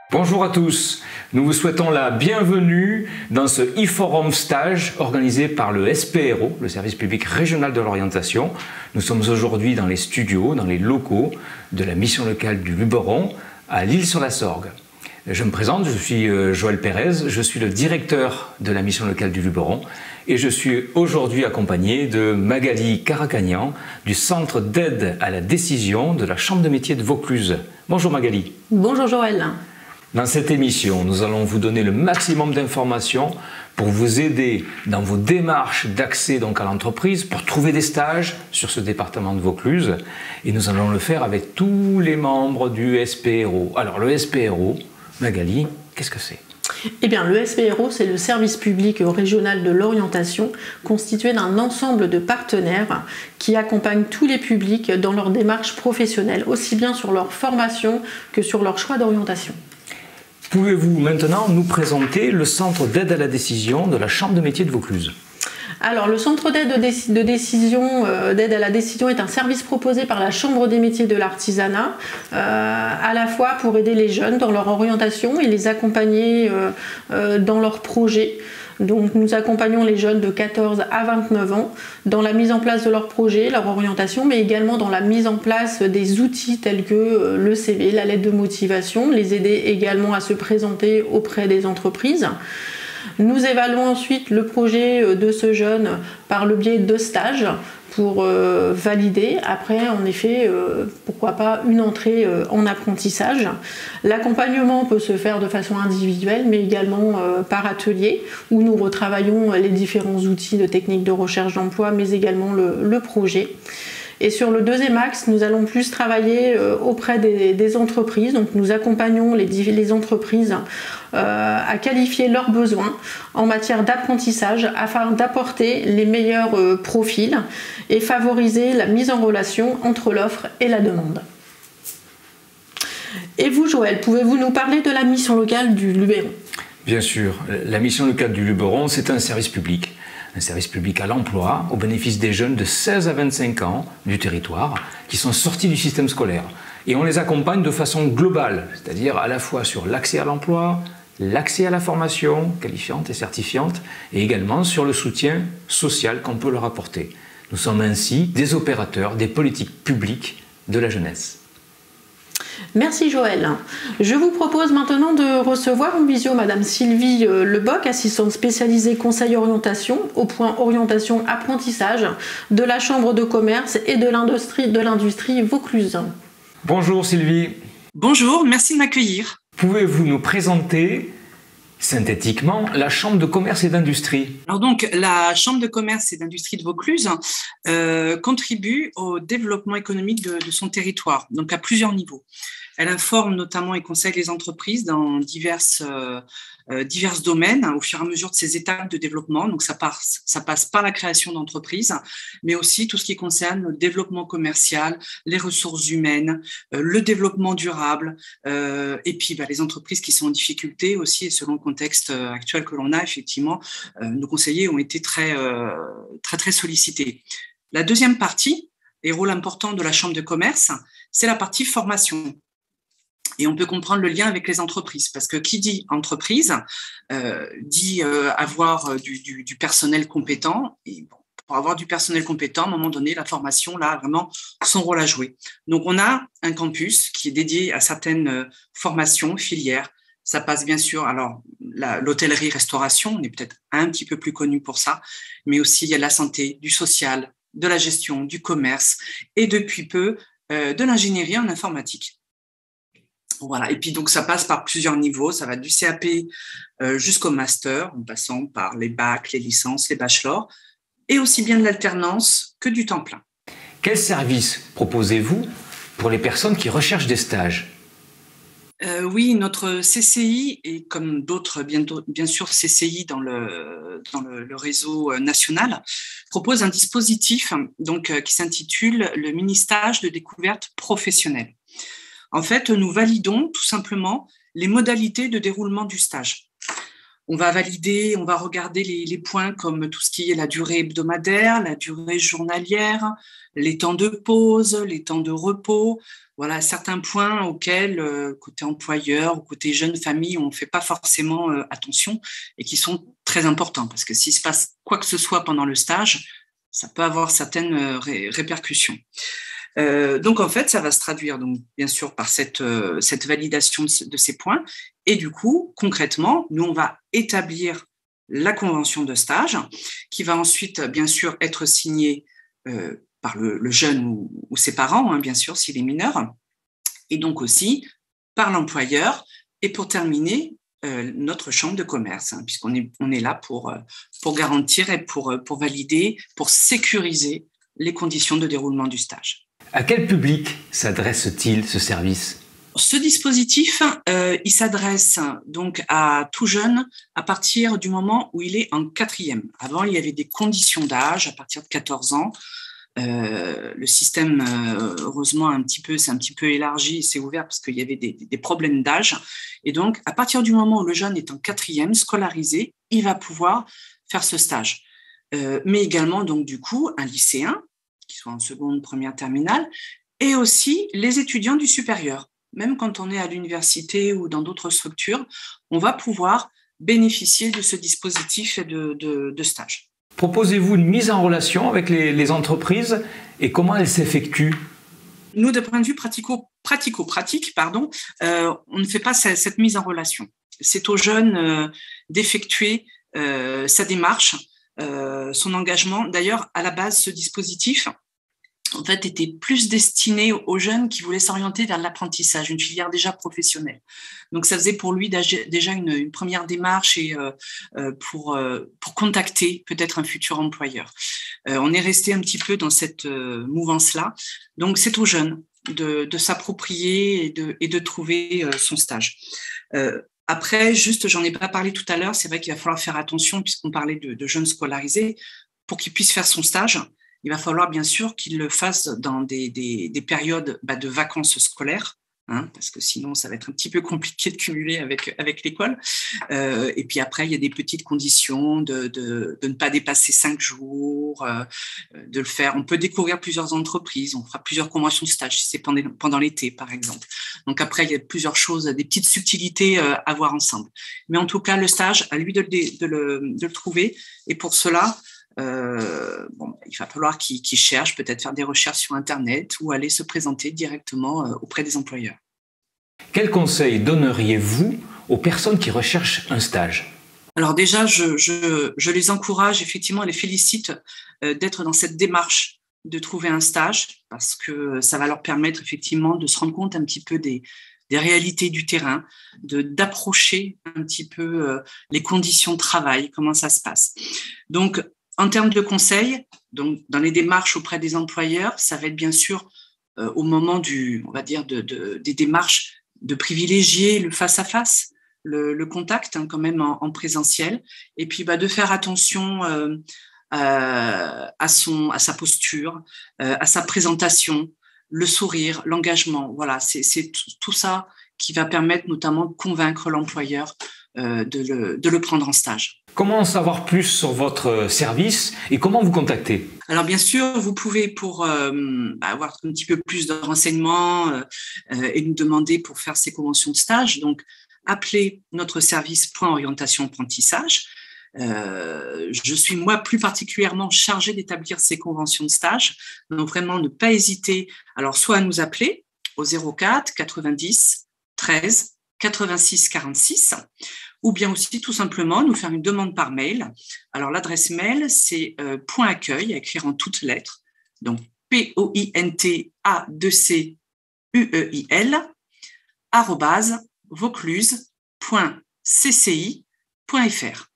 Bonjour à tous, nous vous souhaitons la bienvenue dans ce e-forum stage organisé par le SPRO, le service public régional de l'orientation. Nous sommes aujourd'hui dans les studios, dans les locaux de la mission locale du Luberon à l'Isle-sur-la-Sorgue. Je me présente, je suis Joël Pérez, je suis le directeur de la mission locale du Luberon et je suis aujourd'hui accompagné de Magali Caracagnan du Centre d'aide à la décision de la Chambre de métiers de Vaucluse. Bonjour Magali. Bonjour Joël. Dans cette émission, nous allons vous donner le maximum d'informations pour vous aider dans vos démarches d'accès à l'entreprise, pour trouver des stages sur ce département de Vaucluse. Et nous allons le faire avec tous les membres du SPRO. Alors le SPRO, Magali, qu'est-ce que c'est ? Eh bien, le SPRO, c'est le service public régional de l'orientation, constitué d'un ensemble de partenaires qui accompagnent tous les publics dans leur démarche professionnelle, aussi bien sur leur formation que sur leur choix d'orientation. Pouvez-vous maintenant nous présenter le centre d'aide à la décision de la Chambre de métiers de Vaucluse ? Alors, le centre d'aide d'aide à la décision est un service proposé par la Chambre des métiers de l'artisanat, à la fois pour aider les jeunes dans leur orientation et les accompagner dans leurs projets. Donc, nous accompagnons les jeunes de 14 à 29 ans dans la mise en place de leur projet, leur orientation, mais également dans la mise en place des outils tels que le CV, la lettre de motivation, les aider également à se présenter auprès des entreprises. Nous évaluons ensuite le projet de ce jeune par le biais de stages pour valider. Après, en effet, pourquoi pas une entrée en apprentissage. L'accompagnement peut se faire de façon individuelle, mais également par atelier, où nous retravaillons les différents outils de techniques de recherche d'emploi, mais également le projet. Et sur le deuxième axe, nous allons plus travailler auprès des entreprises. Donc nous accompagnons les entreprises à qualifier leurs besoins en matière d'apprentissage afin d'apporter les meilleurs profils et favoriser la mise en relation entre l'offre et la demande. Et vous, Joël, pouvez-vous nous parler de la mission locale du Luberon ? Bien sûr, la mission locale du Luberon, c'est un service public à l'emploi au bénéfice des jeunes de 16 à 25 ans du territoire qui sont sortis du système scolaire. Et on les accompagne de façon globale, c'est-à-dire à la fois sur l'accès à l'emploi, l'accès à la formation qualifiante et certifiante, et également sur le soutien social qu'on peut leur apporter. Nous sommes ainsi des opérateurs des politiques publiques de la jeunesse. Merci Joël. Je vous propose maintenant de recevoir en visio Madame Sylvie Leboc, assistante spécialisée conseil orientation au point orientation apprentissage de la Chambre de commerce et de l'industrie Vaucluse. Bonjour Sylvie. Bonjour, merci de m'accueillir. Pouvez-vous nous présenter synthétiquement la Chambre de commerce et d'industrie ? Alors donc, la Chambre de commerce et d'industrie de Vaucluse contribue au développement économique de son territoire, donc à plusieurs niveaux. Elle informe notamment et conseille les entreprises dans divers domaines au fur et à mesure de ces étapes de développement. Donc, ça passe par la création d'entreprises, mais aussi tout ce qui concerne le développement commercial, les ressources humaines, le développement durable, et puis les entreprises qui sont en difficulté aussi, et selon le contexte actuel que l'on a, effectivement, nos conseillers ont été très sollicités. La deuxième partie, et rôle important de la Chambre de commerce, c'est la partie formation. Et on peut comprendre le lien avec les entreprises, parce que qui dit entreprise dit avoir du personnel compétent. Et bon, pour avoir du personnel compétent, à un moment donné, la formation là, a vraiment son rôle à jouer. Donc, on a un campus qui est dédié à certaines formations, filières. Ça passe bien sûr, alors l'hôtellerie-restauration, on est peut-être un petit peu plus connu pour ça, mais aussi il y a la santé, du social, de la gestion, du commerce et depuis peu de l'ingénierie en informatique. Voilà. Et puis donc ça passe par plusieurs niveaux, ça va du CAP jusqu'au master, en passant par les bacs, les licences, les bachelors, et aussi bien de l'alternance que du temps plein. Quels services proposez-vous pour les personnes qui recherchent des stages ? Oui, notre CCI, et comme d'autres, bien sûr, CCI dans le réseau national, propose un dispositif donc, qui s'intitule le mini-stage de découverte professionnelle. En fait, nous validons tout simplement les modalités de déroulement du stage. On va valider, on va regarder les points comme tout ce qui est la durée hebdomadaire, la durée journalière, les temps de pause, les temps de repos. Voilà, certains points auxquels, côté employeur ou côté jeune famille, on ne fait pas forcément attention et qui sont très importants. Parce que s'il se passe quoi que ce soit pendant le stage, ça peut avoir certaines répercussions. Donc, en fait, ça va se traduire, donc, bien sûr, par cette validation de ces points. Et du coup, concrètement, nous, on va établir la convention de stage qui va ensuite, bien sûr, être signée par le jeune ou ses parents, hein, bien sûr, s'il est mineur, et donc aussi par l'employeur. Et pour terminer, notre chambre de commerce, hein, puisqu'on est là pour garantir et pour valider, pour sécuriser les conditions de déroulement du stage. À quel public s'adresse-t-il ce service ? Ce dispositif, il s'adresse donc à tout jeune à partir du moment où il est en 4e. Avant, il y avait des conditions d'âge à partir de 14 ans. Le système, heureusement, s'est un petit peu élargi et s'est ouvert parce qu'il y avait des problèmes d'âge. Et donc, à partir du moment où le jeune est en 4e, scolarisé, il va pouvoir faire ce stage. Mais également, donc, du coup, un lycéen, qui soit en seconde, première, terminale, et aussi les étudiants du supérieur. Même quand on est à l'université ou dans d'autres structures, on va pouvoir bénéficier de ce dispositif de stage. Proposez-vous une mise en relation avec les entreprises et comment elle s'effectue ? Nous, d'un point de vue pratico-pratique, on ne fait pas cette mise en relation. C'est aux jeunes d'effectuer sa démarche, son engagement. D'ailleurs, à la base, ce dispositif, en fait, était plus destiné aux jeunes qui voulaient s'orienter vers l'apprentissage, une filière déjà professionnelle. Donc, ça faisait pour lui déjà une première démarche et pour contacter peut-être un futur employeur. On est resté un petit peu dans cette mouvance-là. Donc, c'est aux jeunes de s'approprier et de trouver son stage. Après, juste, j'en ai pas parlé tout à l'heure, c'est vrai qu'il va falloir faire attention puisqu'on parlait de jeunes scolarisés. Pour qu'ils puissent faire son stage, il va falloir bien sûr qu'il le fasse dans des périodes de vacances scolaires, hein, parce que sinon ça va être un petit peu compliqué de cumuler avec l'école. Et puis après, il y a des petites conditions de ne pas dépasser 5 jours, de le faire. On peut découvrir plusieurs entreprises, on fera plusieurs conventions de stage si c'est pendant l'été, par exemple. Donc après, il y a plusieurs choses, des petites subtilités à voir ensemble. Mais en tout cas, le stage, à lui de le trouver. Et pour cela, il va falloir qu'ils cherchent, peut-être faire des recherches sur Internet ou aller se présenter directement auprès des employeurs. Quels conseils donneriez-vous aux personnes qui recherchent un stage ? Alors déjà, je les encourage, effectivement, les félicite d'être dans cette démarche de trouver un stage parce que ça va leur permettre effectivement de se rendre compte un petit peu des réalités du terrain, d'approcher un petit peu les conditions de travail, comment ça se passe. Donc, en termes de conseils, donc dans les démarches auprès des employeurs, ça va être bien sûr au moment des démarches de privilégier le face-à-face, le contact quand même en présentiel, et puis de faire attention à sa posture, à sa présentation, le sourire, l'engagement. Voilà, c'est tout ça qui va permettre notamment de convaincre l'employeur de le prendre en stage. Comment en savoir plus sur votre service et comment vous contacter ? Alors bien sûr, vous pouvez pour avoir un petit peu plus de renseignements et nous demander pour faire ces conventions de stage, donc appelez notre service Point Orientation Apprentissage. Je suis moi plus particulièrement chargée d'établir ces conventions de stage, donc vraiment ne pas hésiter, alors soit à nous appeler au 04 90 13 86 46, ou bien aussi tout simplement nous faire une demande par mail. Alors l'adresse mail, c'est .accueil, à écrire en toutes lettres, donc POINTA2CUEIL, @vaucluse.cci.fr.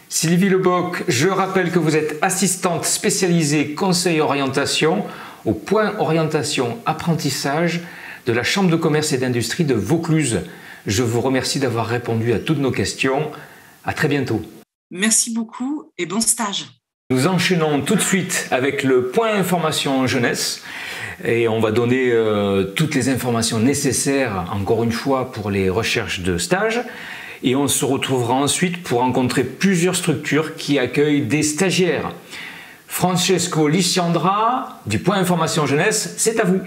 Sylvie Leboc, je rappelle que vous êtes assistante spécialisée conseil orientation au Point Orientation Apprentissage de la Chambre de commerce et d'industrie de Vaucluse. Je vous remercie d'avoir répondu à toutes nos questions. À très bientôt. Merci beaucoup et bon stage. Nous enchaînons tout de suite avec le point information jeunesse et on va donner toutes les informations nécessaires, encore une fois, pour les recherches de stage. et on se retrouvera ensuite pour rencontrer plusieurs structures qui accueillent des stagiaires. Francesco Liciandra, du Point Information Jeunesse, c'est à vous.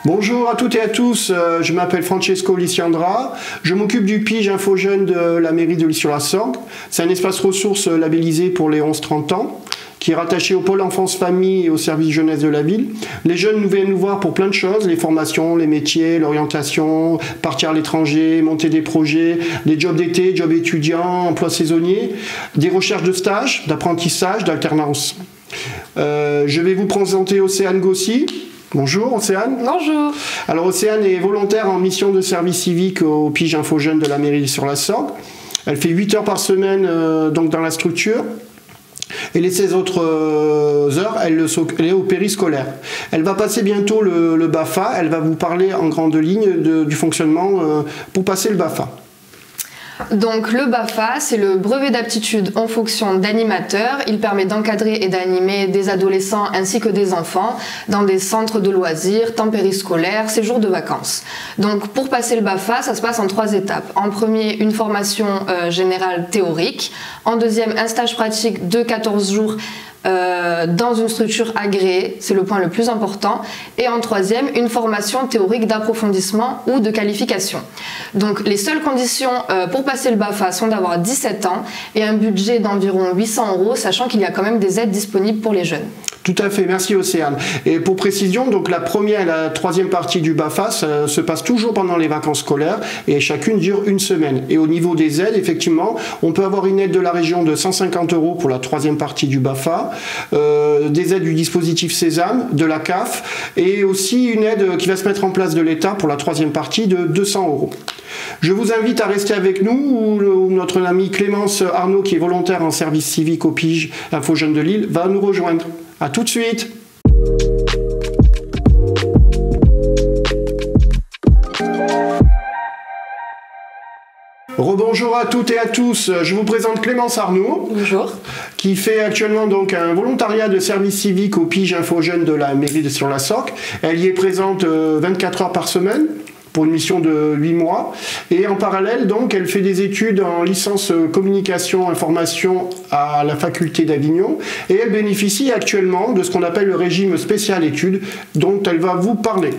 Bonjour à toutes et à tous, je m'appelle Francesco Liciandra, je m'occupe du Pige Info Jeune de la mairie de L'Isle-sur-la-Sorgue. C'est un espace ressources labellisé pour les 11-30 ans, qui est rattaché au pôle enfance famille et au service jeunesse de la ville. Les jeunes nous viennent nous voir pour plein de choses, les formations, les métiers, l'orientation, partir à l'étranger, monter des projets, des jobs d'été, jobs étudiants, emplois saisonniers, des recherches de stages, d'apprentissage, d'alternance. Je vais vous présenter Océane Gossy. Bonjour Océane. Bonjour. Alors Océane est volontaire en mission de service civique au Pige Info Jeune de la mairie sur la Sorgue. Elle fait 8 heures par semaine donc dans la structure. Et les 16 autres heures, elle est au périscolaire. Elle va passer bientôt le BAFA. Elle va vous parler en grande ligne du fonctionnement pour passer le BAFA. Donc le BAFA, c'est le brevet d'aptitude en fonction d'animateur. Il permet d'encadrer et d'animer des adolescents ainsi que des enfants dans des centres de loisirs, temps périscolaires, séjours de vacances. Donc pour passer le BAFA, ça se passe en 3 étapes. En premier, une formation générale théorique. En deuxième, un stage pratique de 14 jours dans une structure agréée, c'est le point le plus important, et en troisième, une formation théorique d'approfondissement ou de qualification. Donc les seules conditions pour passer le BAFA sont d'avoir 17 ans et un budget d'environ 800 €, sachant qu'il y a quand même des aides disponibles pour les jeunes. Tout à fait, merci Océane. Et pour précision, donc la première et la troisième partie du BAFA se passe toujours pendant les vacances scolaires et chacune dure 1 semaine. Et au niveau des aides, effectivement, on peut avoir une aide de la région de 150 € pour la troisième partie du BAFA, des aides du dispositif Sésame, de la CAF et aussi une aide qui va se mettre en place de l'État pour la troisième partie de 200 €. Je vous invite à rester avec nous, où notre amie Clémence Arnaud, qui est volontaire en service civique au Pige Info Jeune de Lille, va nous rejoindre. A tout de suite. Rebonjour à toutes et à tous, je vous présente Clémence Arnaud. Bonjour. Qui fait actuellement donc un volontariat de service civique au Pige Info Jeune de la mairie de Sur-la-Sorgue. Elle y est présente 24 heures par semaine, pour une mission de 8 mois. Et en parallèle, donc, elle fait des études en licence communication information à la faculté d'Avignon. Et elle bénéficie actuellement de ce qu'on appelle le régime spécial études, dont elle va vous parler.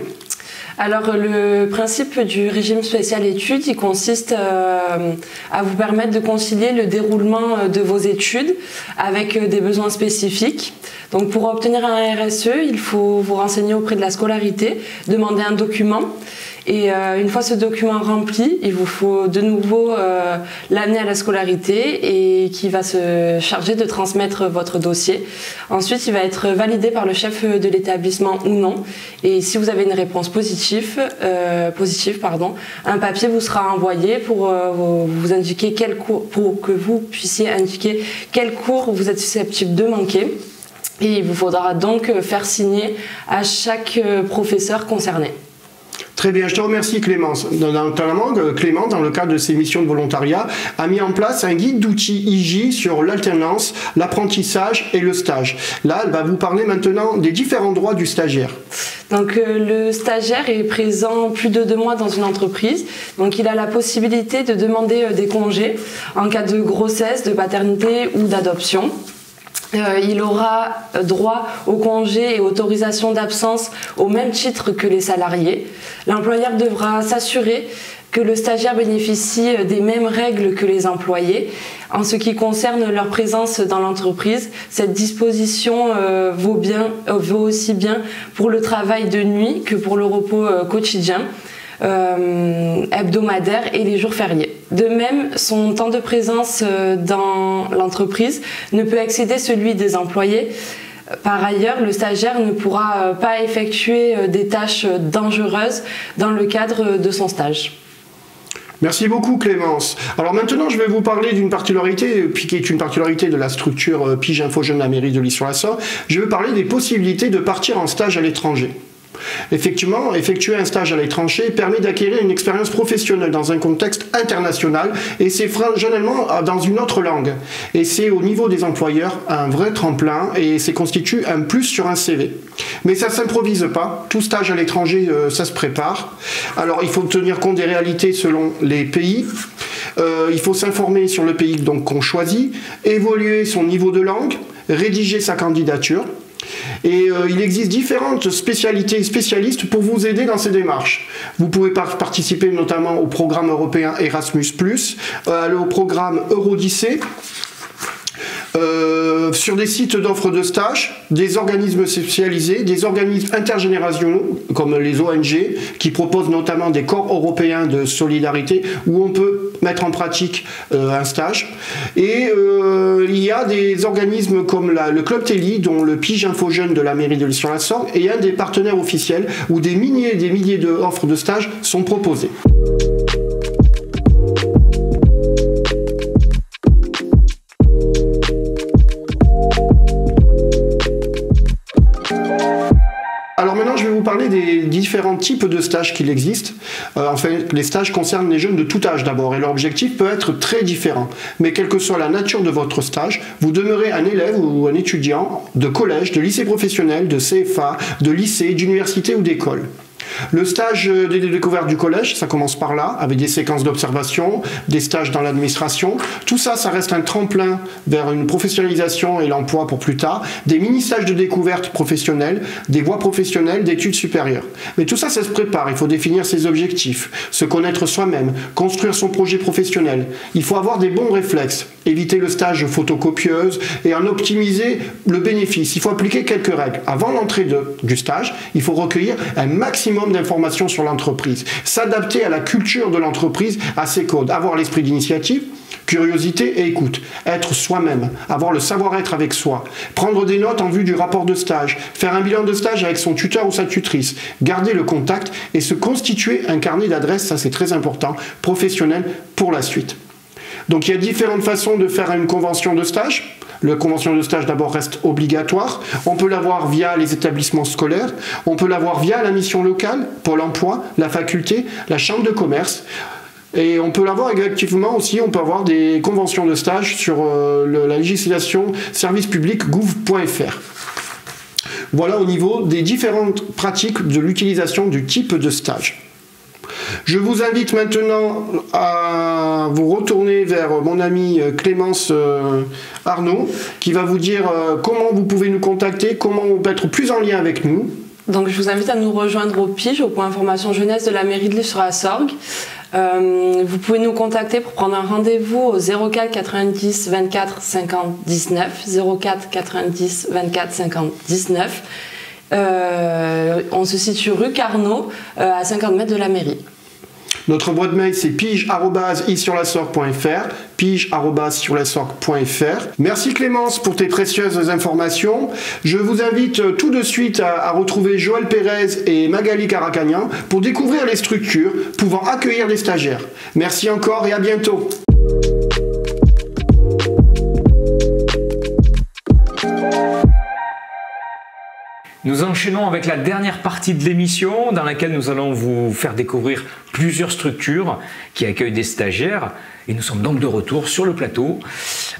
Alors le principe du régime spécial études, il consiste à vous permettre de concilier le déroulement de vos études avec des besoins spécifiques. Donc pour obtenir un RSE, il faut vous renseigner auprès de la scolarité, demander un document. Et une fois ce document rempli, il vous faut de nouveau l'amener à la scolarité et qui va se charger de transmettre votre dossier. Ensuite, il va être validé par le chef de l'établissement ou non. Et si vous avez une réponse positive, un papier vous sera envoyé pour vous indiquer quel cours, pour que vous puissiez indiquer quel cours vous êtes susceptible de manquer. Et il vous faudra donc faire signer à chaque professeur concerné. Très bien, je te remercie Clémence. Notamment, Clément, dans le cadre de ses missions de volontariat, a mis en place un guide d'outils IJ sur l'alternance, l'apprentissage et le stage. Là, elle va vous parler maintenant des différents droits du stagiaire. Donc le stagiaire est présent plus de 2 mois dans une entreprise. Donc il a la possibilité de demander des congés en cas de grossesse, de paternité ou d'adoption. Il aura droit aux congés et autorisations d'absence au même titre que les salariés. L'employeur devra s'assurer que le stagiaire bénéficie des mêmes règles que les employés. En ce qui concerne leur présence dans l'entreprise, cette disposition vaut aussi bien pour le travail de nuit que pour le repos quotidien. Hebdomadaire et les jours fériés. De même, son temps de présence dans l'entreprise ne peut excéder celui des employés. Par ailleurs, le stagiaire ne pourra pas effectuer des tâches dangereuses dans le cadre de son stage. Merci beaucoup Clémence. Alors maintenant je vais vous parler d'une particularité, qui est une particularité de la structure Pige Info Jeune de la mairie de L'Isle-sur-la-Sorgue. Je vais parler des possibilités de partir en stage à l'étranger. Effectivement, effectuer un stage à l'étranger permet d'acquérir une expérience professionnelle dans un contexte international et c'est généralement dans une autre langue. Et c'est au niveau des employeurs un vrai tremplin et c'est constitue un plus sur un CV. Mais ça ne s'improvise pas. Tout stage à l'étranger, ça se prépare. Alors, il faut tenir compte des réalités selon les pays. Il faut s'informer sur le pays donc, qu'on choisit, évaluer son niveau de langue, rédiger sa candidature. Et il existe différentes spécialités et spécialistes pour vous aider dans ces démarches. Vous pouvez participer notamment au programme européen Erasmus+, au programme Eurodyssée, sur des sites d'offres de stage, des organismes spécialisés, des organismes intergénérationnels comme les ONG qui proposent notamment des corps européens de solidarité où on peut mettre en pratique un stage. Et il y a des organismes comme le Club Télé, dont le Pige Info Jeune de la mairie de L'Isle-sur-la-Sorgue est un des partenaires officiels où des milliers et des milliers d'offres de stage sont proposées. Alors maintenant, je vais vous parler des différents types de stages qu'il existe. Enfin, les stages concernent les jeunes de tout âge d'abord, et leur objectif peut être très différent. Mais quelle que soit la nature de votre stage, vous demeurez un élève ou un étudiant de collège, de lycée professionnel, de CFA, de lycée, d'université ou d'école. Le stage des découvertes du collège, ça commence par là, avec des séquences d'observation, des stages dans l'administration. Tout ça, ça reste un tremplin vers une professionnalisation et l'emploi pour plus tard. Des mini-stages de découverte professionnelle, des voies professionnelles, d'études supérieures. Mais tout ça, ça se prépare. Il faut définir ses objectifs, se connaître soi-même, construire son projet professionnel. Il faut avoir des bons réflexes, éviter le stage photocopieuse et en optimiser le bénéfice. Il faut appliquer quelques règles. Avant l'entrée du stage, il faut recueillir un maximum d'informations sur l'entreprise, s'adapter à la culture de l'entreprise, à ses codes, avoir l'esprit d'initiative, curiosité et écoute, être soi-même, avoir le savoir-être avec soi, prendre des notes en vue du rapport de stage, faire un bilan de stage avec son tuteur ou sa tutrice, garder le contact et se constituer un carnet d'adresses, ça c'est très important, professionnel pour la suite. Donc il y a différentes façons de faire une convention de stage. La convention de stage d'abord reste obligatoire. On peut l'avoir via les établissements scolaires. On peut l'avoir via la mission locale, Pôle emploi, la faculté, la chambre de commerce. Et on peut l'avoir effectivement aussi, on peut avoir des conventions de stage sur la législation service public gouv.fr. Voilà au niveau des différentes pratiques de l'utilisation du type de stage. Je vous invite maintenant à vous retourner vers mon ami Clémence Arnaud qui va vous dire comment vous pouvez nous contacter, comment on peut être plus en lien avec nous. Donc je vous invite à nous rejoindre au PIGE, au point information jeunesse de la mairie de L'Isle-sur-la-Sorgue. Vous pouvez nous contacter pour prendre un rendez-vous au 04 90 24 50 19, 04 90 24 50 19. On se situe rue Carnot, à 50 mètres de la mairie. Notre boîte mail c'est pige@isurlasorgue.fr, pige@isurlasorgue.fr. Merci Clémence pour tes précieuses informations. Je vous invite tout de suite à retrouver Joël Pérez et Magali Caracagnan pour découvrir les structures pouvant accueillir des stagiaires. Merci encore et à bientôt. Nous enchaînons avec la dernière partie de l'émission dans laquelle nous allons vous faire découvrir plusieurs structures qui accueillent des stagiaires. Et nous sommes donc de retour sur le plateau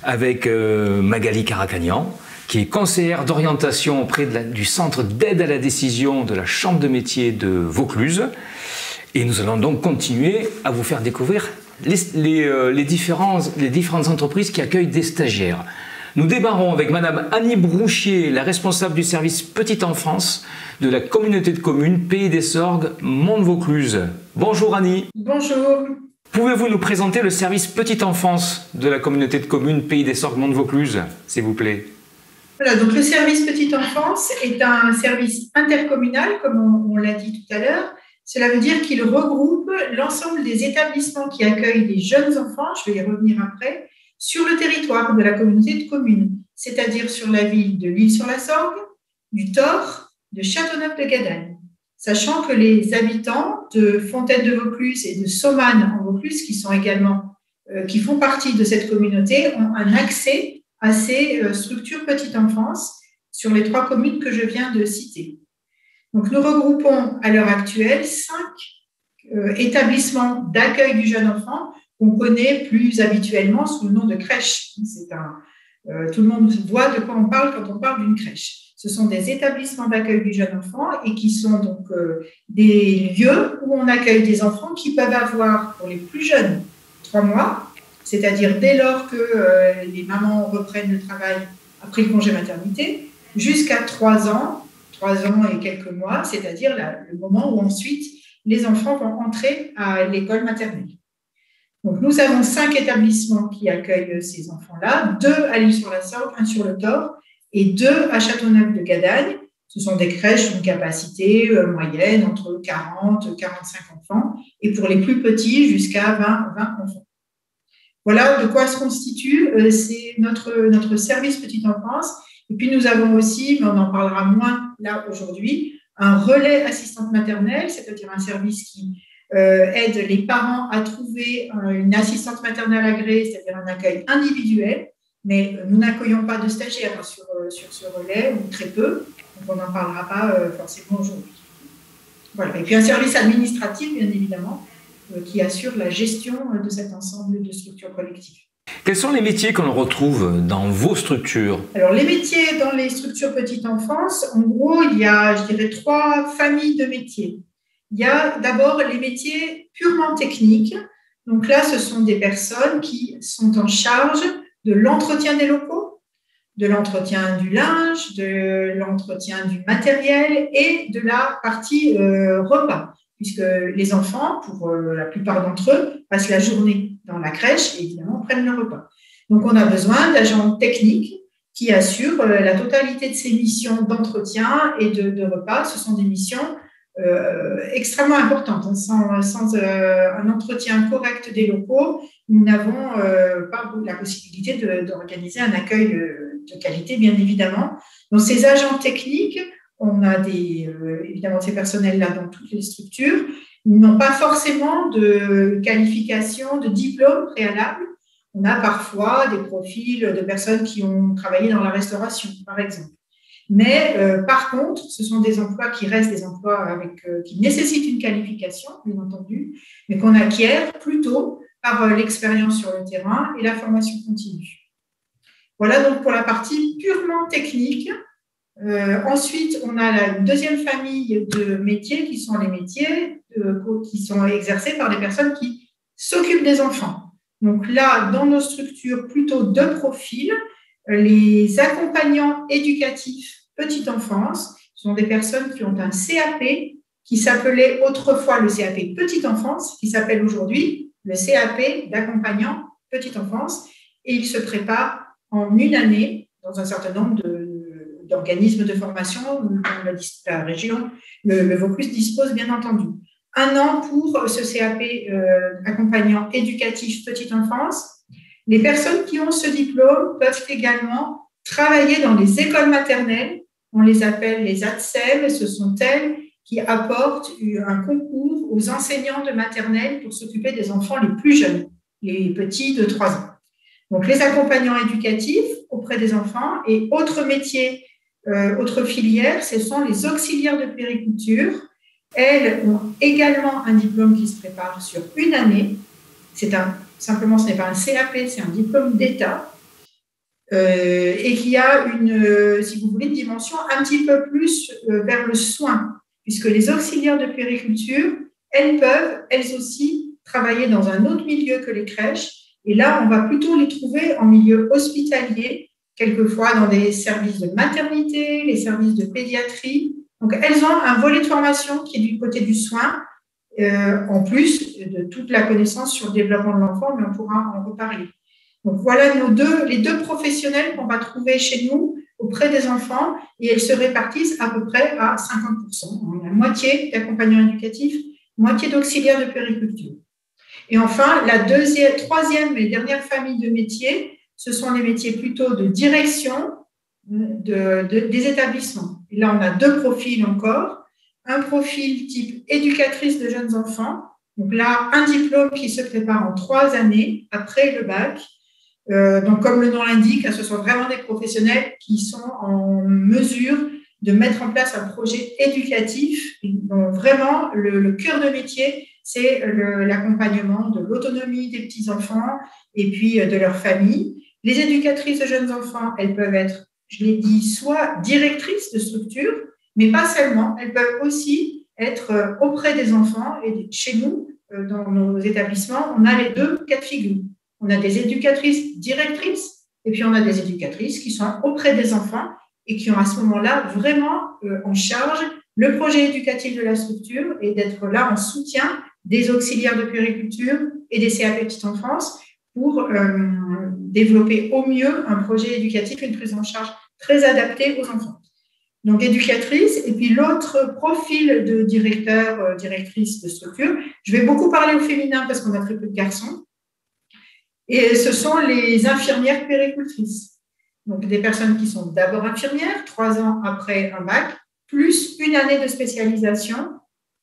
avec Magali Caracagnan, qui est conseillère d'orientation auprès du Centre d'aide à la décision de la Chambre de métier de Vaucluse. Et nous allons donc continuer à vous faire découvrir les différentes entreprises qui accueillent des stagiaires. Nous démarrons avec Madame Annie Brouchier, la responsable du service Petite Enfance de la communauté de communes Pays des Sorgues, Mont-de-Vaucluse. Bonjour Annie. Bonjour. Pouvez-vous nous présenter le service Petite Enfance de la communauté de communes Pays des Sorgues, Mont-de-Vaucluse, s'il vous plaît? Voilà, donc le service Petite Enfance est un service intercommunal, comme on l'a dit tout à l'heure. Cela veut dire qu'il regroupe l'ensemble des établissements qui accueillent des jeunes enfants, je vais y revenir après, sur le territoire de la communauté de communes, c'est-à-dire sur la ville de L'Isle-sur-la-Sorgue, du Thor, de Châteauneuf-de-Gadagne. Sachant que les habitants de Fontaine-de-Vaucluse et de Saumagne en Vaucluse, qui font partie de cette communauté, ont un accès à ces structures petite enfance sur les 3 communes que je viens de citer. Donc, nous regroupons à l'heure actuelle 5 établissements d'accueil du jeune enfant qu'on connaît plus habituellement sous le nom de crèche. Tout le monde voit de quoi on parle quand on parle d'une crèche. Ce sont des établissements d'accueil du jeune enfant et qui sont donc des lieux où on accueille des enfants qui peuvent avoir, pour les plus jeunes, 3 mois, c'est-à-dire dès lors que les mamans reprennent le travail après le congé maternité, jusqu'à 3 ans et quelques mois, c'est-à-dire le moment où ensuite les enfants vont entrer à l'école maternelle. Donc, nous avons 5 établissements qui accueillent ces enfants-là, 2 à l'Île-sur-la-Sorgue, 1 sur le Thor, et 2 à Châteauneuf-de-Gadagne. Ce sont des crèches d'une capacité moyenne entre 40 et 45 enfants, et pour les plus petits, jusqu'à 20 enfants. Voilà de quoi se constitue c'est notre service petite enfance. Et puis, nous avons aussi, mais on en parlera moins là aujourd'hui, un relais assistante maternelle, c'est-à-dire un service qui aide les parents à trouver une assistante maternelle agréée, c'est-à-dire un accueil individuel, mais nous n'accueillons pas de stagiaires sur ce relais, ou très peu, donc on n'en parlera pas forcément aujourd'hui. Voilà. Et puis un service administratif, bien évidemment, qui assure la gestion de cet ensemble de structures collectives. Quels sont les métiers qu'on retrouve dans vos structures? Alors, les métiers dans les structures petite enfance, en gros, il y a, je dirais, 3 familles de métiers. Il y a d'abord les métiers purement techniques. Donc là, ce sont des personnes qui sont en charge de l'entretien des locaux, de l'entretien du linge, de l'entretien du matériel et de la partie repas, puisque les enfants, pour la plupart d'entre eux, passent la journée dans la crèche et évidemment prennent le repas. Donc, on a besoin d'agents techniques qui assurent la totalité de ces missions d'entretien et de repas. Ce sont des missions extrêmement importantes. Sans un entretien correct des locaux, nous n'avons pas la possibilité d'organiser un accueil de qualité, bien évidemment. Donc, ces agents techniques, on a évidemment ces personnels-là dans toutes les structures. Ils n'ont pas forcément de qualification, de diplôme préalable. On a parfois des profils de personnes qui ont travaillé dans la restauration, par exemple. Mais par contre, ce sont des emplois qui restent des emplois qui nécessitent une qualification, bien entendu, mais qu'on acquiert plutôt par l'expérience sur le terrain et la formation continue. Voilà donc pour la partie purement technique. Ensuite, on a la deuxième famille de métiers qui sont les métiers qui sont exercés par des personnes qui s'occupent des enfants. Donc là, dans nos structures, plutôt 2 profils. Les accompagnants éducatifs petite enfance sont des personnes qui ont un CAP qui s'appelait autrefois le CAP petite enfance, qui s'appelle aujourd'hui le CAP d'accompagnant petite enfance, et ils se préparent en 1 année dans un certain nombre d'organismes de formation dont la région, le Vaucluse dispose bien entendu. 1 an pour ce CAP accompagnant éducatif petite enfance. Les personnes qui ont ce diplôme peuvent également travailler dans les écoles maternelles. On les appelle les ATSEM, et ce sont elles qui apportent un concours aux enseignants de maternelle pour s'occuper des enfants les plus jeunes, les petits de 3 ans. Donc, les accompagnants éducatifs auprès des enfants et autres métiers, autres filières, ce sont les auxiliaires de puériculture. Elles ont également un diplôme qui se prépare sur 1 année. Simplement, ce n'est pas un CAP, c'est un diplôme d'État et qui a si vous voulez, une dimension un petit peu plus vers le soin, puisque les auxiliaires de puériculture, elles peuvent, elles aussi, travailler dans un autre milieu que les crèches. Et là, on va plutôt les trouver en milieu hospitalier, quelquefois dans des services de maternité, les services de pédiatrie. Donc, elles ont un volet de formation qui est du côté du soin, en plus de toute la connaissance sur le développement de l'enfant, mais on pourra en reparler. Donc voilà les deux professionnels qu'on va trouver chez nous auprès des enfants, et elles se répartissent à peu près à 50%. On a moitié d'accompagnants éducatifs, moitié d'auxiliaires de puériculture. Et enfin, la troisième et dernière famille de métiers, ce sont les métiers plutôt de direction des établissements. Et là, on a 2 profils encore. Un profil type éducatrice de jeunes enfants. Donc là, un diplôme qui se prépare en 3 années après le bac. Donc, comme le nom l'indique, ce sont vraiment des professionnels qui sont en mesure de mettre en place un projet éducatif dont vraiment le cœur de métier, c'est l'accompagnement de l'autonomie des petits-enfants et puis de leur famille. Les éducatrices de jeunes enfants, elles peuvent être, je l'ai dit, soit directrices de structure, mais pas seulement. Elles peuvent aussi être auprès des enfants. Et chez nous, dans nos établissements, on a les deux cas de figure. On a des éducatrices directrices et puis on a des éducatrices qui sont auprès des enfants et qui ont à ce moment-là vraiment en charge le projet éducatif de la structure et d'être là en soutien des auxiliaires de puériculture et des CAP petite enfance pour développer au mieux un projet éducatif, une prise en charge très adaptée aux enfants. Donc, éducatrice, et puis l'autre profil de directeur, directrice de structure, je vais beaucoup parler au féminin parce qu'on a très peu de garçons, et ce sont les infirmières puéricultrices. Donc, des personnes qui sont d'abord infirmières, 3 ans après un bac, plus une année de spécialisation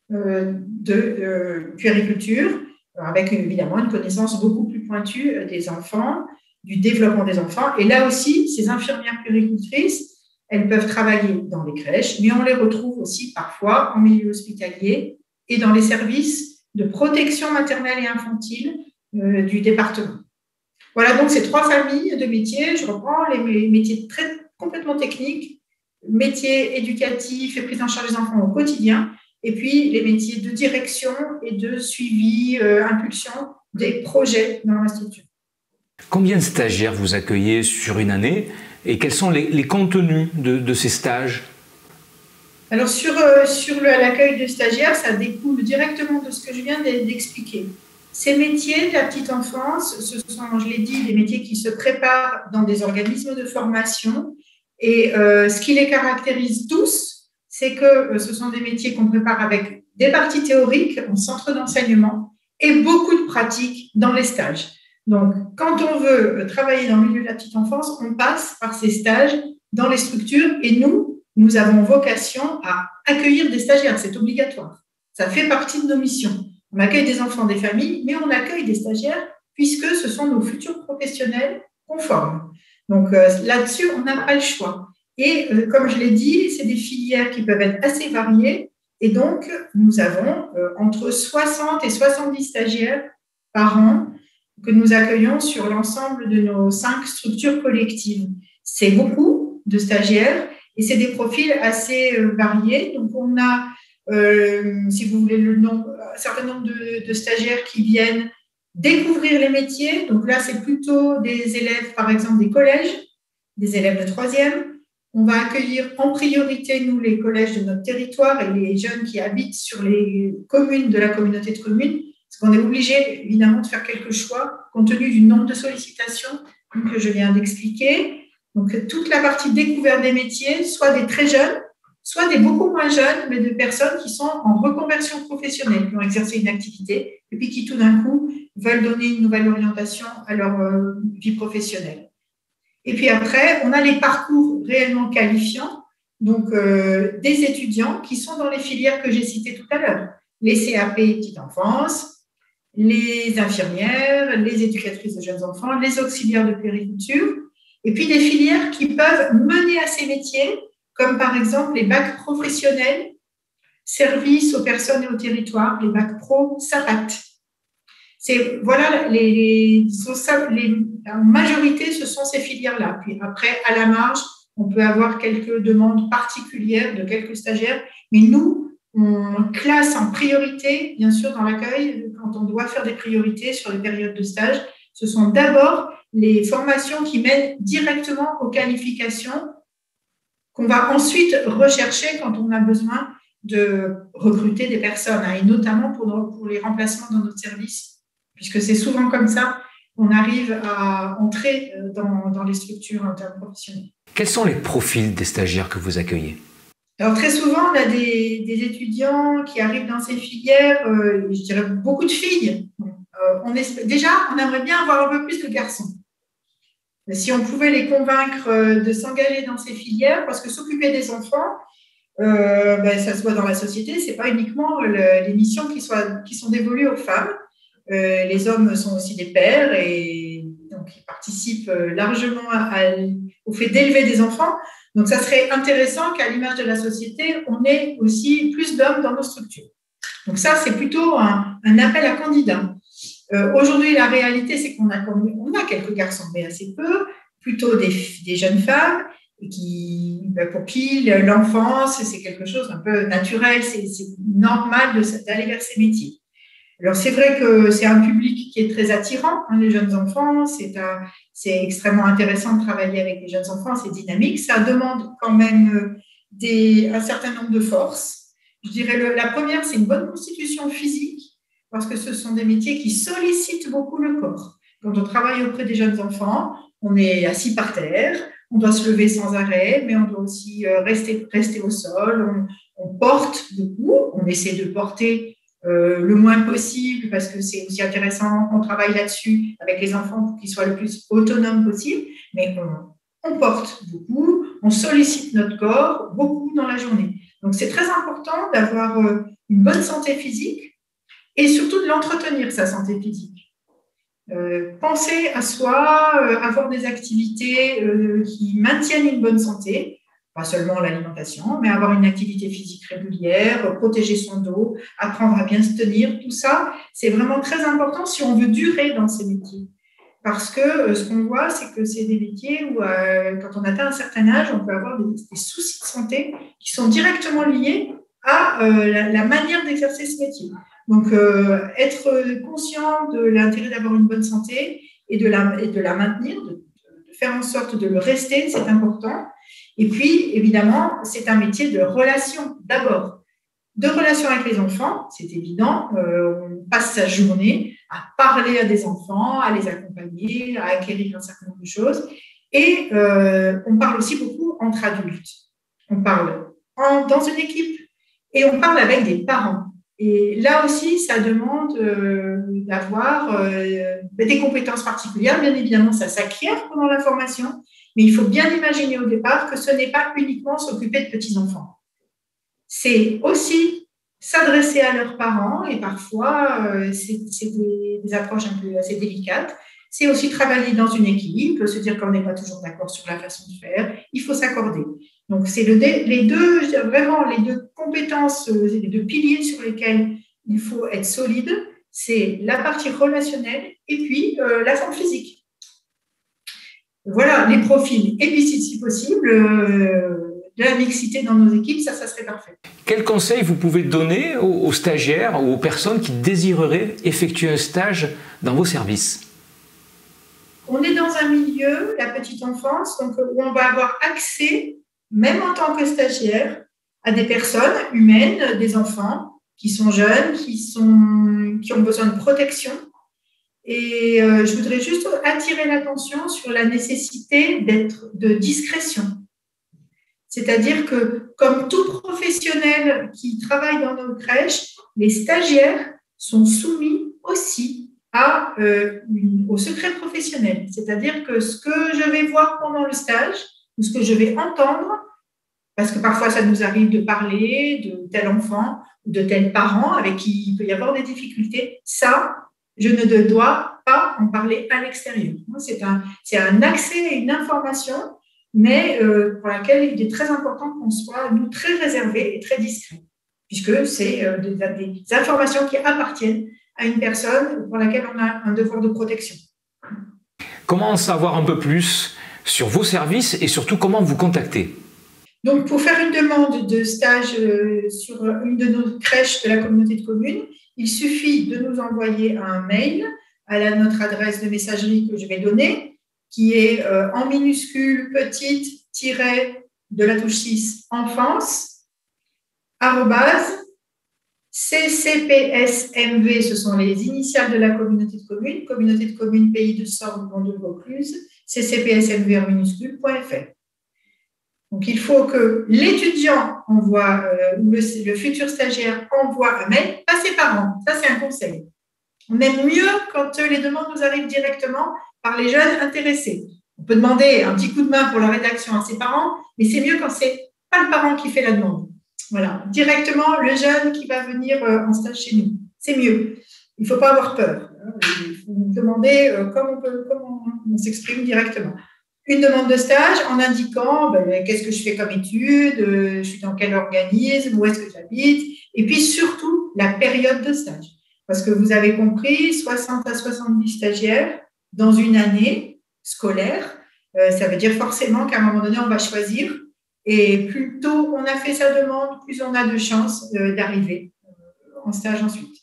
de puériculture, avec évidemment une connaissance beaucoup plus pointue des enfants, du développement des enfants. Et là aussi, ces infirmières puéricultrices, elles peuvent travailler dans les crèches, mais on les retrouve aussi parfois en milieu hospitalier et dans les services de protection maternelle et infantile du département. Voilà donc ces 3 familles de métiers. Je reprends les métiers complètement techniques, métiers éducatifs et prise en charge des enfants au quotidien, et puis les métiers de direction et de suivi, impulsion des projets dans la structure. Combien de stagiaires vous accueillez sur une année et quels sont les contenus de ces stages? Alors sur l'accueil de stagiaires, ça découle directement de ce que je viens d'expliquer. Ces métiers de la petite enfance, ce sont, je l'ai dit, des métiers qui se préparent dans des organismes de formation et ce qui les caractérise tous, c'est que ce sont des métiers qu'on prépare avec des parties théoriques en centre d'enseignement et beaucoup de pratiques dans les stages. Donc, quand on veut travailler dans le milieu de la petite enfance, on passe par ces stages dans les structures et nous avons vocation à accueillir des stagiaires, c'est obligatoire. Ça fait partie de nos missions. On accueille des enfants, des familles, mais on accueille des stagiaires puisque ce sont nos futurs professionnels qu'on forme. Donc là-dessus, on n'a pas le choix. Et comme je l'ai dit, c'est des filières qui peuvent être assez variées. Et donc, nous avons entre 60 et 70 stagiaires par an que nous accueillons sur l'ensemble de nos 5 structures collectives. C'est beaucoup de stagiaires et c'est des profils assez variés. Donc, on a, si vous voulez, un certain nombre de stagiaires qui viennent découvrir les métiers. Donc là, c'est plutôt des élèves, par exemple, des collèges, des élèves de 3e. On va accueillir en priorité, nous, les collèges de notre territoire et les jeunes qui habitent sur les communes de la communauté de communes. Parce qu'on est obligé, évidemment, de faire quelques choix compte tenu du nombre de sollicitations que je viens d'expliquer. Donc, toute la partie découverte des métiers, soit des très jeunes, soit des beaucoup moins jeunes, mais de personnes qui sont en reconversion professionnelle, qui ont exercé une activité et puis qui, tout d'un coup, veulent donner une nouvelle orientation à leur vie professionnelle. Et puis après, on a les parcours réellement qualifiants, donc des étudiants qui sont dans les filières que j'ai citées tout à l'heure, les CAP petite enfance, les infirmières, les éducatrices de jeunes enfants, les auxiliaires de puériculture, et puis des filières qui peuvent mener à ces métiers, comme par exemple les bacs professionnels, services aux personnes et aux territoires, les bacs pro SAPAT. Voilà, en majorité, ce sont ces filières-là. Puis après, à la marge, on peut avoir quelques demandes particulières de quelques stagiaires, mais nous, on classe en priorité, bien sûr, dans l'accueil, quand on doit faire des priorités sur les périodes de stage. Ce sont d'abord les formations qui mènent directement aux qualifications qu'on va ensuite rechercher quand on a besoin de recruter des personnes, et notamment pour les remplacements dans notre service, puisque c'est souvent comme ça qu'on arrive à entrer dans les structures interprofessionnelles. Quels sont les profils des stagiaires que vous accueillez ? Alors, très souvent, on a des étudiants qui arrivent dans ces filières, je dirais beaucoup de filles. Déjà, on aimerait bien avoir un peu plus de garçons. Mais si on pouvait les convaincre de s'engager dans ces filières, parce que s'occuper des enfants, ça se voit dans la société, ce n'est pas uniquement les missions qui sont dévolues aux femmes. Les hommes sont aussi des pères et donc ils participent largement au fait d'élever des enfants. Donc, ça serait intéressant qu'à l'image de la société, on ait aussi plus d'hommes dans nos structures. Donc, ça, c'est plutôt un appel à candidats. Aujourd'hui, la réalité, c'est qu'on a quelques garçons, mais assez peu, plutôt des jeunes femmes pour qui l'enfance, c'est quelque chose un peu naturel, c'est normal d'aller vers ces métiers. Alors, c'est vrai que c'est un public qui est très attirant, les jeunes enfants, c'est extrêmement intéressant de travailler avec les jeunes enfants, c'est dynamique, ça demande quand même un certain nombre de forces. Je dirais la première, c'est une bonne constitution physique, parce que ce sont des métiers qui sollicitent beaucoup le corps. Quand on travaille auprès des jeunes enfants, on est assis par terre, on doit se lever sans arrêt, mais on doit aussi rester au sol, on porte beaucoup, on essaie de porter le moins possible, parce que c'est aussi intéressant, on travaille là-dessus avec les enfants pour qu'ils soient le plus autonomes possible, mais on porte beaucoup, on sollicite notre corps beaucoup dans la journée. Donc, c'est très important d'avoir une bonne santé physique et surtout de l'entretenir, sa santé physique. Penser à soi, avoir des activités qui maintiennent une bonne santé, pas seulement l'alimentation, mais avoir une activité physique régulière, protéger son dos, apprendre à bien se tenir, tout ça, c'est vraiment très important si on veut durer dans ces métiers. Parce que ce qu'on voit, c'est que c'est des métiers où, quand on atteint un certain âge, on peut avoir des soucis de santé qui sont directement liés à la manière d'exercer ce métier. Donc, être conscient de l'intérêt d'avoir une bonne santé et de la maintenir, de faire en sorte de le rester, c'est important. Et puis, évidemment, c'est un métier de relation d'abord. De relation avec les enfants, c'est évident. On passe sa journée à parler à des enfants, à les accompagner, à acquérir un certain nombre de choses. Et on parle aussi beaucoup entre adultes. On parle dans une équipe et on parle avec des parents. Et là aussi, ça demande d'avoir des compétences particulières. Bien évidemment, ça s'acquiert pendant la formation, mais il faut bien imaginer au départ que ce n'est pas uniquement s'occuper de petits-enfants. C'est aussi s'adresser à leurs parents, et parfois, c'est des approches un peu assez délicates. C'est aussi travailler dans une équipe, se dire qu'on n'est pas toujours d'accord sur la façon de faire. Il faut s'accorder. Donc, c'est les deux compétences, les deux piliers sur lesquels il faut être solide, c'est la partie relationnelle et puis la forme physique. Voilà, les profils. Et puis, si possible, de la mixité dans nos équipes, ça serait parfait. Quels conseils vous pouvez donner aux stagiaires ou aux personnes qui désireraient effectuer un stage dans vos services ? On est dans un milieu, la petite enfance, donc, où on va avoir accès, même en tant que stagiaire, à des personnes humaines, des enfants qui sont jeunes, qui ont besoin de protection. Et je voudrais juste attirer l'attention sur la nécessité de discrétion. C'est-à-dire que, comme tout professionnel qui travaille dans nos crèches, les stagiaires sont soumis aussi au secret professionnel. C'est-à-dire que ce que je vais voir pendant le stage, ou ce que je vais entendre, parce que parfois ça nous arrive de parler de tel enfant ou de tel parent avec qui il peut y avoir des difficultés, ça, je ne dois pas en parler à l'extérieur. C'est un accès à une information, mais pour laquelle il est très important qu'on soit, nous, très réservés et très discrets, puisque c'est des informations qui appartiennent à une personne pour laquelle on a un devoir de protection. Comment en savoir un peu plus sur vos services et surtout comment vous contacter ? Donc, pour faire une demande de stage sur une de nos crèches de la communauté de communes, il suffit de nous envoyer un mail à notre adresse de messagerie que je vais donner, qui est en minuscule petite de la touche 6 enfance @ccpsmv, ce sont les initiales de la communauté de communes Pays de Sorgue, Vendôme, Vaucluse, ccpsmv en minuscule.fr. Donc, il faut que l'étudiant envoie, ou le futur stagiaire envoie un mail à ses parents. Ça, c'est un conseil. On aime mieux quand les demandes nous arrivent directement par les jeunes intéressés. On peut demander un petit coup de main pour la rédaction à ses parents, mais c'est mieux quand c'est pas le parent qui fait la demande. Voilà, directement le jeune qui va venir en stage chez nous. C'est mieux. Il ne faut pas avoir peur. Il faut nous demander comment on s'exprime directement. une demande de stage en indiquant qu'est-ce que je fais comme étude, je suis dans quel organisme, où est-ce que j'habite, et puis surtout la période de stage. Parce que vous avez compris, 60 à 70 stagiaires dans une année scolaire, ça veut dire forcément qu'à un moment donné, on va choisir. Et plus tôt on a fait sa demande, plus on a de chances d'arriver en stage ensuite.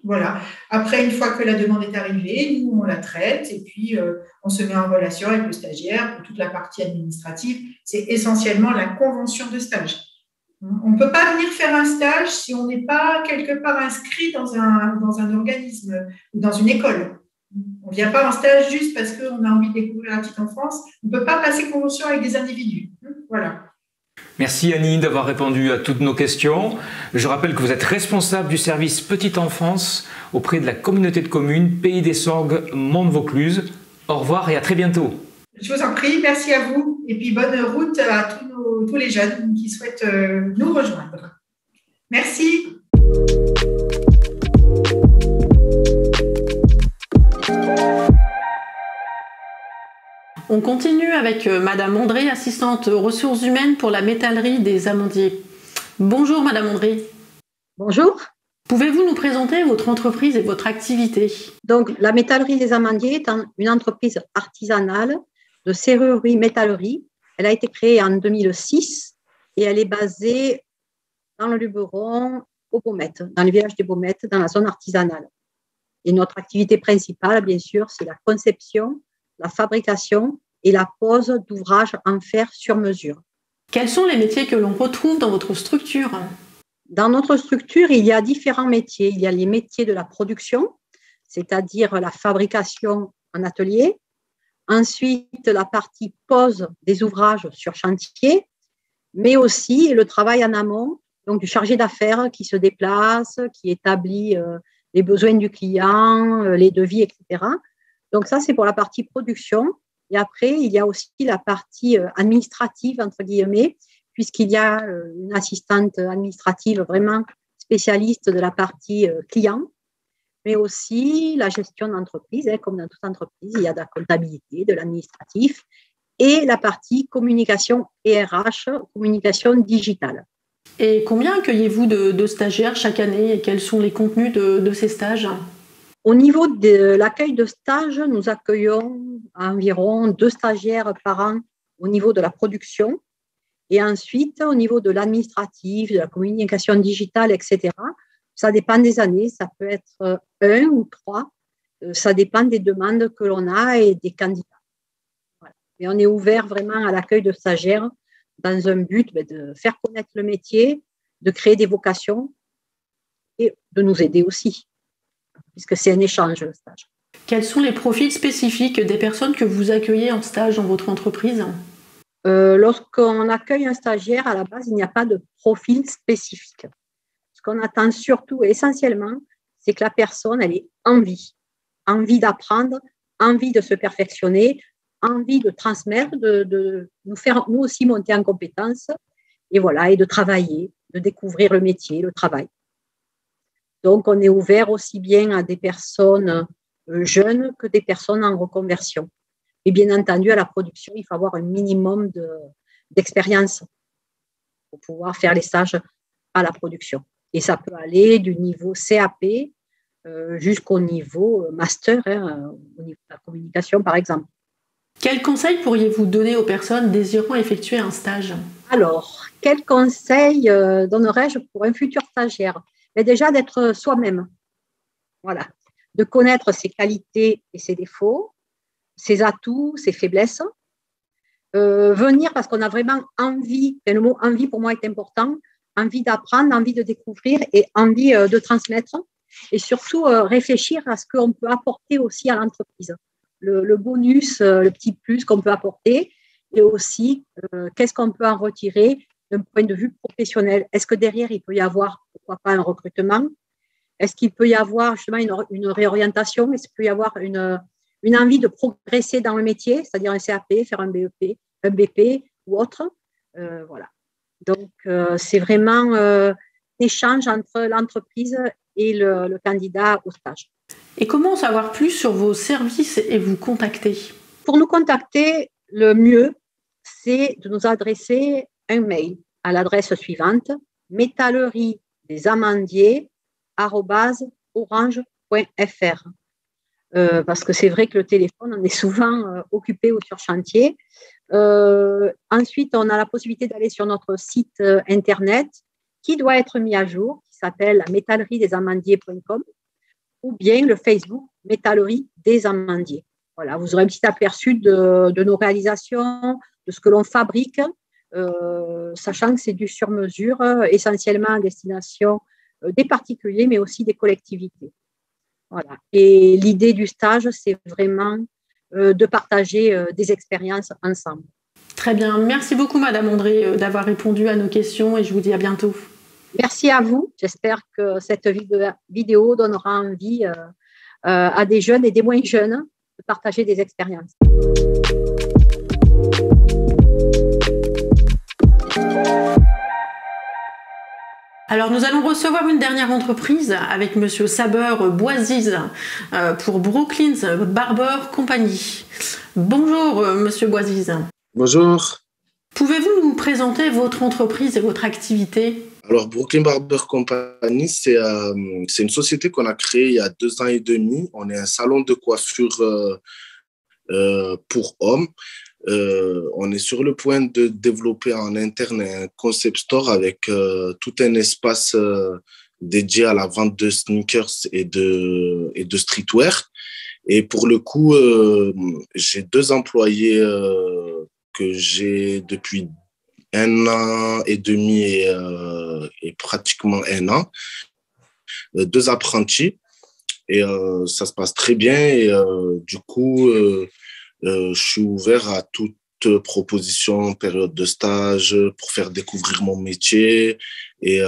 Voilà. Après, une fois que la demande est arrivée, nous, on la traite et puis on se met en relation avec le stagiaire pour toute la partie administrative. C'est essentiellement la convention de stage. On ne peut pas venir faire un stage si on n'est pas quelque part inscrit dans un organisme ou dans une école. On ne vient pas en stage juste parce qu'on a envie de découvrir la petite enfance. On ne peut pas passer convention avec des individus. Voilà. Merci Annie d'avoir répondu à toutes nos questions. Je rappelle que vous êtes responsable du service Petite Enfance auprès de la communauté de communes Pays des Sorgues Mende-Vaucluse. Au revoir et à très bientôt. Je vous en prie, merci à vous et puis bonne route à tous les jeunes qui souhaitent nous rejoindre. Merci. On continue avec Madame André, assistante ressources humaines pour la métallerie des Amandiers. Bonjour Madame André. Bonjour. Pouvez-vous nous présenter votre entreprise et votre activité? Donc, la métallerie des Amandiers est une entreprise artisanale de serrurerie-métallerie. Elle a été créée en 2006 et elle est basée dans le Luberon, au Baumettes, dans le village des Baumettes, dans la zone artisanale. Et notre activité principale, bien sûr, c'est la conception, la fabrication et la pose d'ouvrages en fer sur mesure. Quels sont les métiers que l'on retrouve dans votre structure? Dans notre structure, il y a différents métiers. Il y a les métiers de la production, c'est-à-dire la fabrication en atelier. Ensuite, la partie pose des ouvrages sur chantier, mais aussi le travail en amont, donc du chargé d'affaires qui se déplace, qui établit les besoins du client, les devis, etc. Donc ça, c'est pour la partie production. Et après, il y a aussi la partie administrative, entre guillemets, puisqu'il y a une assistante administrative vraiment spécialiste de la partie client, mais aussi la gestion d'entreprise. Comme dans toute entreprise, il y a de la comptabilité, de l'administratif et la partie communication et RH, communication digitale. Et combien accueillez-vous de stagiaires chaque année et quels sont les contenus de ces stages? Au niveau de l'accueil de stage, nous accueillons environ 2 stagiaires par an au niveau de la production et ensuite au niveau de l'administratif, de la communication digitale, etc. Ça dépend des années, ça peut être 1 ou 3, ça dépend des demandes que l'on a et des candidats. Voilà. Et on est ouvert vraiment à l'accueil de stagiaires dans un but de faire connaître le métier, de créer des vocations et de nous aider aussi, puisque c'est un échange, le stage. Quels sont les profils spécifiques des personnes que vous accueillez en stage dans votre entreprise? Lorsqu'on accueille un stagiaire, à la base, il n'y a pas de profil spécifique. Ce qu'on attend surtout et essentiellement, c'est que la personne, elle ait envie d'apprendre, envie de se perfectionner, envie de transmettre, de nous faire nous aussi monter en compétences, et voilà, et de travailler, de découvrir le métier, le travail. Donc, on est ouvert aussi bien à des personnes jeunes que des personnes en reconversion. Et bien entendu, à la production, il faut avoir un minimum d'expérience pour pouvoir faire les stages à la production. Et ça peut aller du niveau CAP jusqu'au niveau master, au niveau de la communication, par exemple. Quels conseils pourriez-vous donner aux personnes désirant effectuer un stage? Alors, quels conseils donnerais-je pour un futur stagiaire? Mais déjà d'être soi-même, voilà, de connaître ses qualités et ses défauts, ses atouts, ses faiblesses, venir parce qu'on a vraiment envie, et le mot envie pour moi est important, envie d'apprendre, envie de découvrir et envie de transmettre, et surtout réfléchir à ce qu'on peut apporter aussi à l'entreprise, le bonus, le petit plus qu'on peut apporter, et aussi qu'est-ce qu'on peut en retirer d'un point de vue professionnel. Est-ce que derrière, il peut y avoir, pourquoi pas, un recrutement? Est-ce qu'il peut y avoir justement une réorientation? Est-ce qu'il peut y avoir une envie de progresser dans le métier, c'est-à-dire un CAP, faire un BEP, un BP ou autre? Voilà. Donc, c'est vraiment l'échange entre l'entreprise et le candidat au stage. Et comment en savoir plus sur vos services et vous contacter? Pour nous contacter, le mieux, c'est de nous adresser un mail à l'adresse suivante, métalleriedesamandiers@orange.fr. Parce que c'est vrai que le téléphone, on est souvent occupé ou sur chantier. Ensuite, on a la possibilité d'aller sur notre site internet qui doit être mis à jour, qui s'appelle métalleridesamandiers.com, ou bien le Facebook Métallerie des Amandiers. Voilà, vous aurez un petit aperçu de nos réalisations, de ce que l'on fabrique, sachant que c'est du sur-mesure, essentiellement à destination des particuliers, mais aussi des collectivités. Voilà. Et l'idée du stage, c'est vraiment de partager des expériences ensemble. Très bien. Merci beaucoup, Madame André, d'avoir répondu à nos questions et je vous dis à bientôt. Merci à vous. J'espère que cette vidéo donnera envie à des jeunes et des moins jeunes de partager des expériences. Alors, nous allons recevoir une dernière entreprise avec Monsieur Saber Boisiz pour Brooklyn's Barber Company. Bonjour, Monsieur Boisiz. Bonjour. Pouvez-vous nous présenter votre entreprise et votre activité ? Alors, Brooklyn Barber Company, c'est une société qu'on a créée il y a 2 ans et demi. On est un salon de coiffure pour hommes. On est sur le point de développer en interne un concept store avec tout un espace dédié à la vente de sneakers et de streetwear. Et pour le coup, j'ai 2 employés que j'ai depuis 1 an et demi et pratiquement 1 an. 2 apprentis. Et ça se passe très bien. Et du coup, je suis ouvert à toute proposition, période de stage, pour faire découvrir mon métier et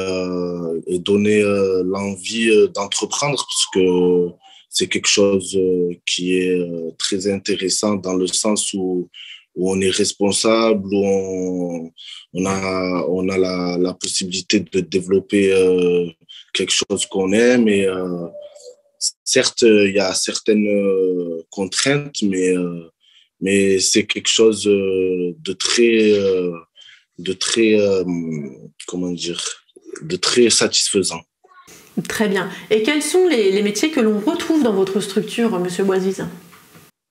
donner l'envie d'entreprendre, parce que c'est quelque chose qui est très intéressant dans le sens où on est responsable, où on a la possibilité de développer quelque chose qu'on aime. Et certes, il y a certaines contraintes, mais c'est quelque chose de très satisfaisant. Très bien. Et quels sont les métiers que l'on retrouve dans votre structure, Monsieur Boisiz ?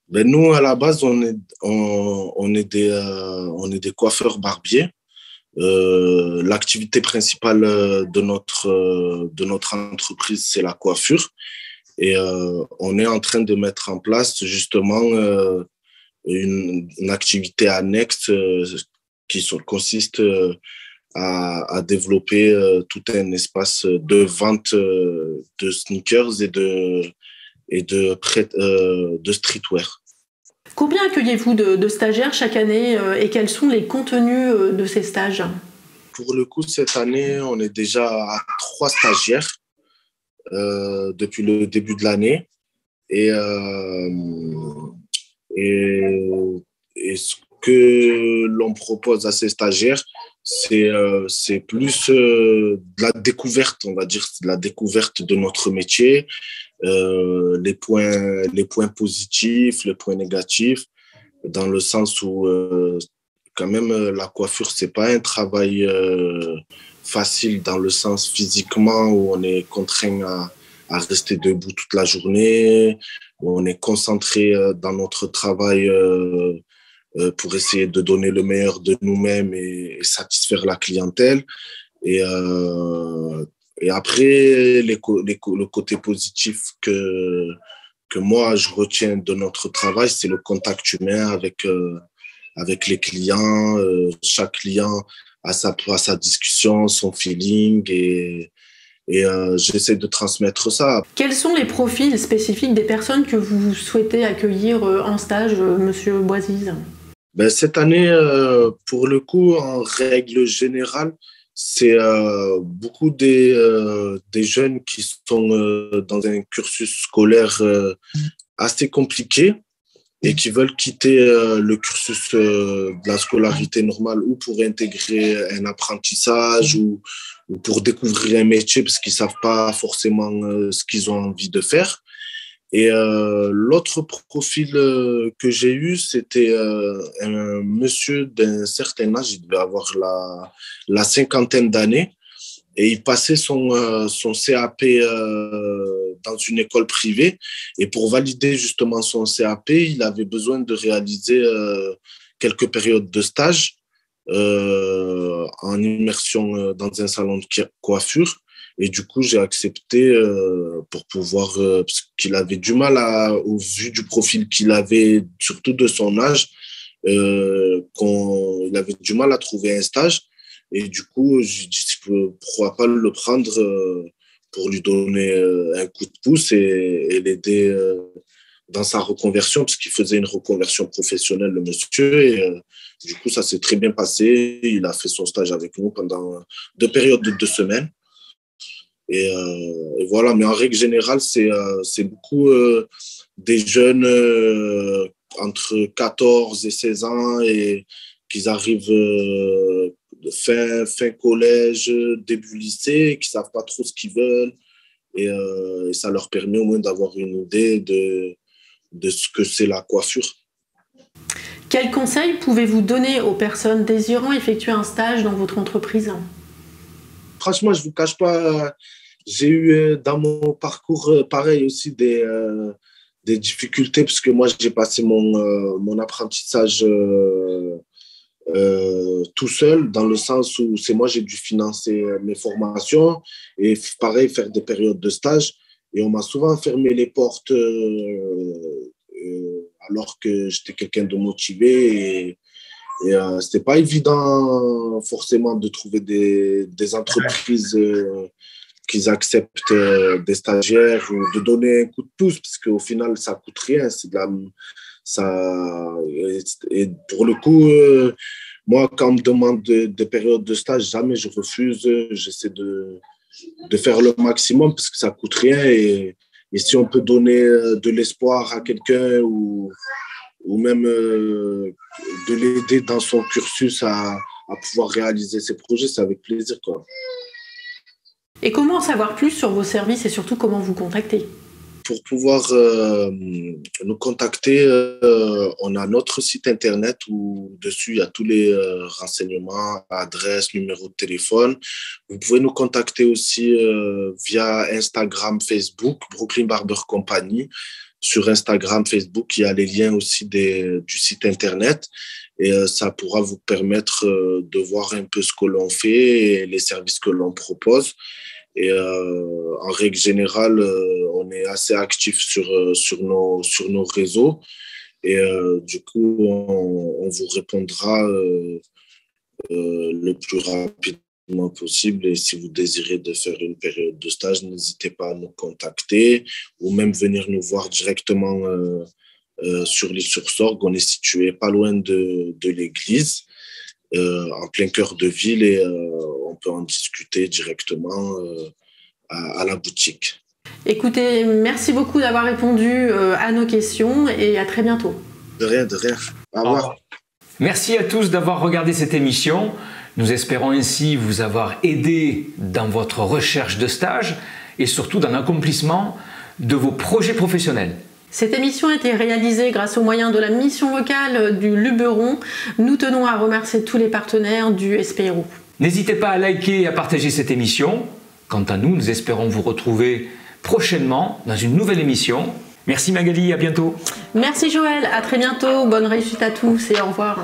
Ben nous, à la base, on est des coiffeurs barbiers. L'activité principale de notre entreprise, c'est la coiffure. Et on est en train de mettre en place justement une activité annexe qui consiste à développer tout un espace de vente de sneakers et de streetwear. Combien accueillez-vous de stagiaires chaque année et quels sont les contenus de ces stages ? Pour le coup, cette année, on est déjà à 3 stagiaires depuis le début de l'année. Et ce que l'on propose à ces stagiaires, c'est plus de la découverte, on va dire, de la découverte de notre métier, les points positifs, les points négatifs, dans le sens où quand même la coiffure, c'est pas un travail facile dans le sens physiquement où on est contraint à rester debout toute la journée, où on est concentré dans notre travail pour essayer de donner le meilleur de nous-mêmes et satisfaire la clientèle. Et après, le côté positif que moi, je retiens de notre travail, c'est le contact humain avec les clients. Chaque client a sa discussion, son feeling et j'essaie de transmettre ça. Quels sont les profils spécifiques des personnes que vous souhaitez accueillir en stage, Monsieur Boisiz ? Ben, cette année, pour le coup, en règle générale, c'est beaucoup des jeunes qui sont dans un cursus scolaire assez compliqué et qui veulent quitter le cursus de la scolarité normale ou pour intégrer un apprentissage ou pour découvrir un métier parce qu'ils ne savent pas forcément ce qu'ils ont envie de faire. Et l'autre profil que j'ai eu, c'était un monsieur d'un certain âge, il devait avoir la cinquantaine d'années, et il passait son CAP dans une école privée. Et pour valider justement son CAP, il avait besoin de réaliser quelques périodes de stage en immersion dans un salon de coiffure. Et du coup, j'ai accepté pour pouvoir, parce qu'il avait du mal au vu du profil qu'il avait, surtout de son âge, il avait du mal à trouver un stage. Et du coup, je dis, pourquoi pas le prendre pour lui donner un coup de pouce et l'aider dans sa reconversion, parce qu'il faisait une reconversion professionnelle, le monsieur. Et du coup, ça s'est très bien passé. Il a fait son stage avec nous pendant 2 périodes de 2 semaines. Et voilà, mais en règle générale, c'est beaucoup des jeunes entre 14 et 16 ans et qu'ils arrivent fin collège, début lycée, qui ne savent pas trop ce qu'ils veulent. Et ça leur permet au moins d'avoir une idée de ce que c'est la coiffure. Quels conseils pouvez-vous donner aux personnes désirant effectuer un stage dans votre entreprise ? Franchement, je ne vous cache pas, j'ai eu dans mon parcours pareil aussi des difficultés, parce que moi, j'ai passé mon apprentissage tout seul, dans le sens où c'est moi, j'ai dû financer mes formations et pareil, faire des périodes de stage. Et on m'a souvent fermé les portes alors que j'étais quelqu'un de motivé. Et c'était pas évident forcément de trouver des entreprises qui acceptent des stagiaires ou de donner un coup de pouce, parce qu'au final, ça coûte rien. Et pour le coup, moi, quand on me demande des périodes de stage, jamais je refuse. J'essaie de faire le maximum parce que ça coûte rien. Et si on peut donner de l'espoir à quelqu'un ou même de l'aider dans son cursus à pouvoir réaliser ses projets, c'est avec plaisir, quoi. Et comment en savoir plus sur vos services et surtout comment vous contacter ? Pour pouvoir nous contacter, on a notre site internet où dessus il y a tous les renseignements, adresse, numéro de téléphone. Vous pouvez nous contacter aussi via Instagram, Facebook, Brooklyn Barber Company. Sur Instagram, Facebook, il y a les liens aussi du site internet et ça pourra vous permettre de voir un peu ce que l'on fait et les services que l'on propose. Et en règle générale, on est assez actif sur nos réseaux et du coup, on vous répondra le plus rapidement possible. Et si vous désirez de faire une période de stage, n'hésitez pas à nous contacter ou même venir nous voir directement sur l'Île-sur-Sorgue. On est situé pas loin de l'église, en plein cœur de ville, et on peut en discuter directement à la boutique. Écoutez, merci beaucoup d'avoir répondu à nos questions et à très bientôt. De rien, de rien. Au revoir. Merci à tous d'avoir regardé cette émission. Nous espérons ainsi vous avoir aidé dans votre recherche de stage et surtout dans l'accomplissement de vos projets professionnels. Cette émission a été réalisée grâce aux moyens de la mission locale du Luberon. Nous tenons à remercier tous les partenaires du SPRO. N'hésitez pas à liker et à partager cette émission. Quant à nous, nous espérons vous retrouver prochainement dans une nouvelle émission. Merci Magali, à bientôt. Merci Joël, à très bientôt. Bonne réussite à tous et au revoir.